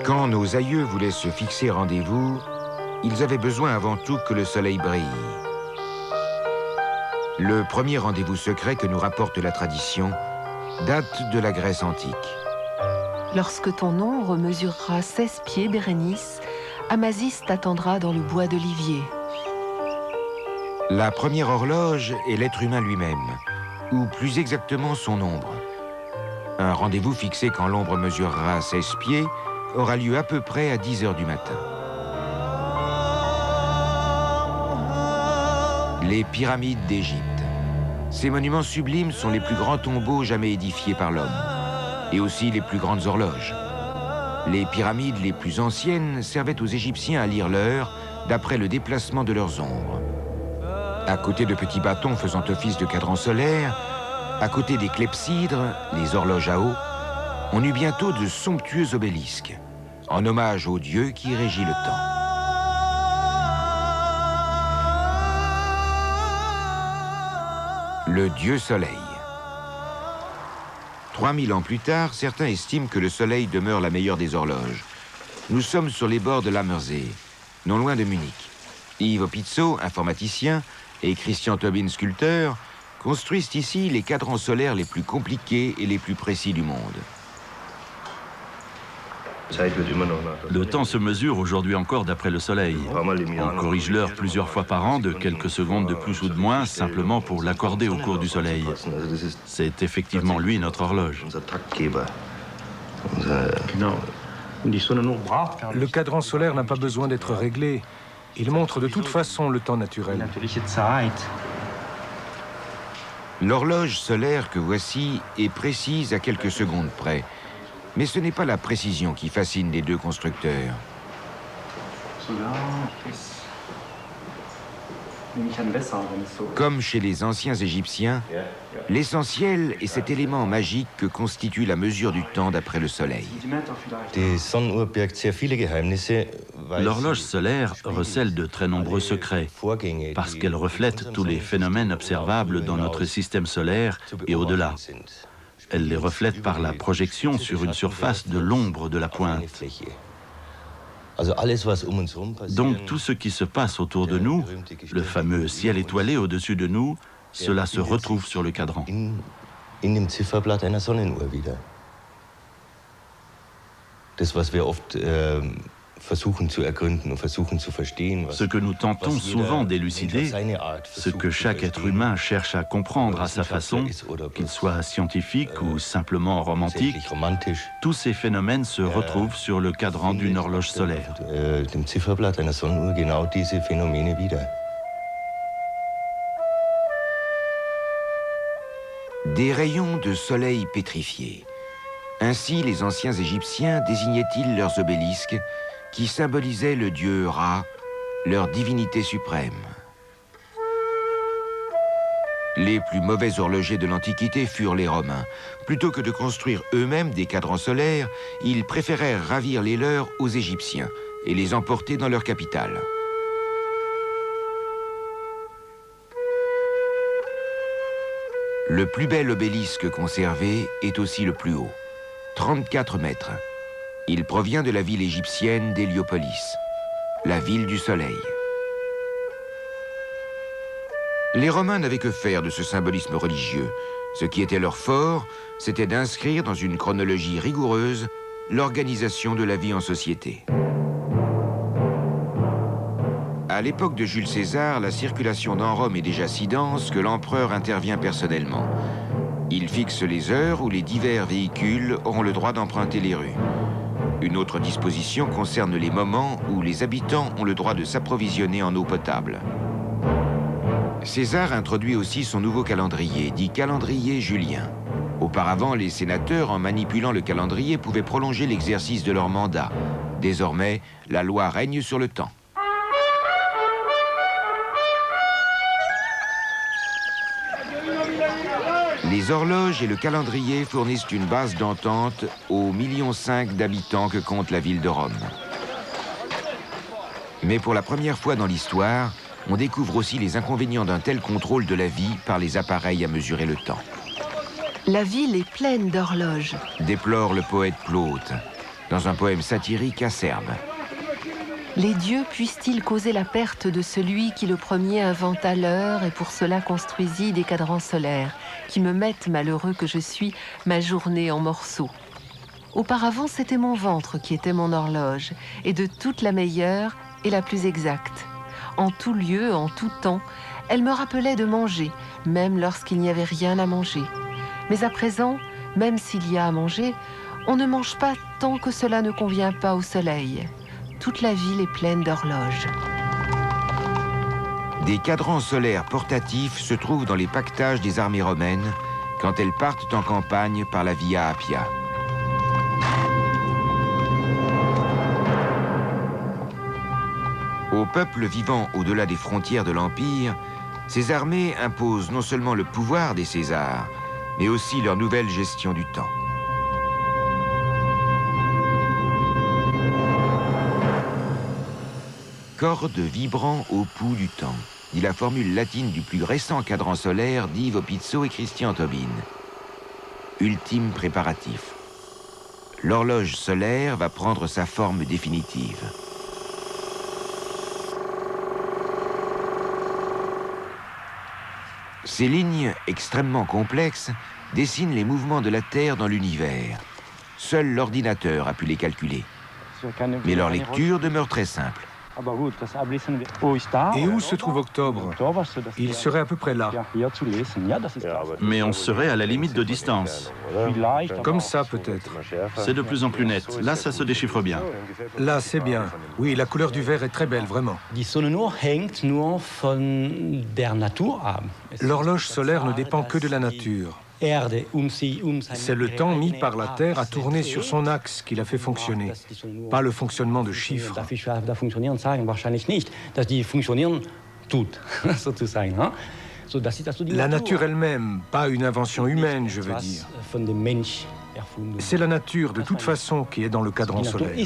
Quand nos aïeux voulaient se fixer rendez-vous, ils avaient besoin avant tout que le soleil brille. Le premier rendez-vous secret que nous rapporte la tradition date de la Grèce antique. Lorsque ton ombre mesurera 16 pieds, Bérénice, Amasis t'attendra dans le bois d'olivier. La première horloge est l'être humain lui-même, ou plus exactement son ombre. Un rendez-vous fixé quand l'ombre mesurera 16 pieds aura lieu à peu près à 10 h du matin. Les pyramides d'Égypte. Ces monuments sublimes sont les plus grands tombeaux jamais édifiés par l'homme, et aussi les plus grandes horloges. Les pyramides les plus anciennes servaient aux Égyptiens à lire l'heure d'après le déplacement de leurs ombres. À côté de petits bâtons faisant office de cadran solaire, à côté des clepsydres, les horloges à eau, on eut bientôt de somptueux obélisques, en hommage au dieu qui régit le temps. Le dieu soleil. 3000 ans plus tard, certains estiment que le soleil demeure la meilleure des horloges. Nous sommes sur les bords de l'Ammersee, non loin de Munich. Yves Opizzo, informaticien, et Christian Tobin, sculpteur, construisent ici les cadrans solaires les plus compliqués et les plus précis du monde. Le temps se mesure aujourd'hui encore d'après le soleil. On corrige l'heure plusieurs fois par an, de quelques secondes de plus ou de moins, simplement pour l'accorder au cours du soleil. C'est effectivement lui notre horloge. Le cadran solaire n'a pas besoin d'être réglé. Il montre de toute façon le temps naturel. L'horloge solaire que voici est précise à quelques secondes près. Mais ce n'est pas la précision qui fascine les deux constructeurs. Comme chez les anciens Égyptiens, l'essentiel est cet élément magique que constitue la mesure du temps d'après le soleil. L'horloge solaire recèle de très nombreux secrets, parce qu'elle reflète tous les phénomènes observables dans notre système solaire et au-delà. Elle les reflète par la projection sur une surface de l'ombre de la pointe. Donc tout ce qui se passe autour de nous, le fameux ciel étoilé au-dessus de nous, cela se retrouve sur le cadran. Ce que nous tentons souvent d'élucider, ce que chaque être humain cherche à comprendre à sa façon, qu'il soit scientifique ou simplement romantique, tous ces phénomènes se retrouvent sur le cadran d'une horloge solaire. Des rayons de soleil pétrifiés. Ainsi, les anciens Égyptiens désignaient-ils leurs obélisques qui symbolisaient le dieu Ra, leur divinité suprême. Les plus mauvais horlogers de l'Antiquité furent les Romains. Plutôt que de construire eux-mêmes des cadrans solaires, ils préférèrent ravir les leurs aux Égyptiens et les emporter dans leur capitale. Le plus bel obélisque conservé est aussi le plus haut, 34 mètres. Il provient de la ville égyptienne d'Héliopolis, la ville du soleil. Les Romains n'avaient que faire de ce symbolisme religieux. Ce qui était leur fort, c'était d'inscrire dans une chronologie rigoureuse l'organisation de la vie en société. À l'époque de Jules César, la circulation dans Rome est déjà si dense que l'empereur intervient personnellement. Il fixe les heures où les divers véhicules auront le droit d'emprunter les rues. Une autre disposition concerne les moments où les habitants ont le droit de s'approvisionner en eau potable. César introduit aussi son nouveau calendrier, dit calendrier julien. Auparavant, les sénateurs, en manipulant le calendrier, pouvaient prolonger l'exercice de leur mandat. Désormais, la loi règne sur le temps. Les horloges et le calendrier fournissent une base d'entente aux 1,5 million d'habitants que compte la ville de Rome. Mais pour la première fois dans l'histoire, on découvre aussi les inconvénients d'un tel contrôle de la vie par les appareils à mesurer le temps. La ville est pleine d'horloges. Déplore le poète Plaute. dans un poème satirique acerbe. Les dieux puissent-ils causer la perte de celui qui le premier inventa l'heure et pour cela construisit des cadrans solaires qui me mettent, malheureux que je suis, ma journée en morceaux. Auparavant, c'était mon ventre qui était mon horloge, et de toute la meilleure et la plus exacte. En tout lieu, en tout temps, elle me rappelait de manger, même lorsqu'il n'y avait rien à manger. Mais à présent, même s'il y a à manger, on ne mange pas tant que cela ne convient pas au soleil. Toute la ville est pleine d'horloges. Des cadrans solaires portatifs se trouvent dans les pactages des armées romaines quand elles partent en campagne par la Via Appia. Aux peuples vivant au-delà des frontières de l'Empire, ces armées imposent non seulement le pouvoir des Césars, mais aussi leur nouvelle gestion du temps. Corde vibrant au pouls du temps, dit la formule latine du plus récent cadran solaire d'Yves Pizzo et Christian Tobin. Ultime préparatif. L'horloge solaire va prendre sa forme définitive. Ces lignes extrêmement complexes dessinent les mouvements de la Terre dans l'univers. Seul l'ordinateur a pu les calculer. Mais leur lecture demeure très simple. Et où se trouve Octobre? Il serait à peu près là. Mais on serait à la limite de distance. Comme ça, peut-être. C'est de plus en plus net. Là, ça se déchiffre bien. Là, c'est bien. Oui, la couleur du verre est très belle, vraiment. L'horloge solaire ne dépend que de la nature. C'est le temps mis par la Terre à tourner sur son axe qui l'a fait fonctionner, pas le fonctionnement de chiffres. La nature elle-même, pas une invention humaine, je veux dire. C'est la nature, de toute façon, qui est dans le cadran solaire.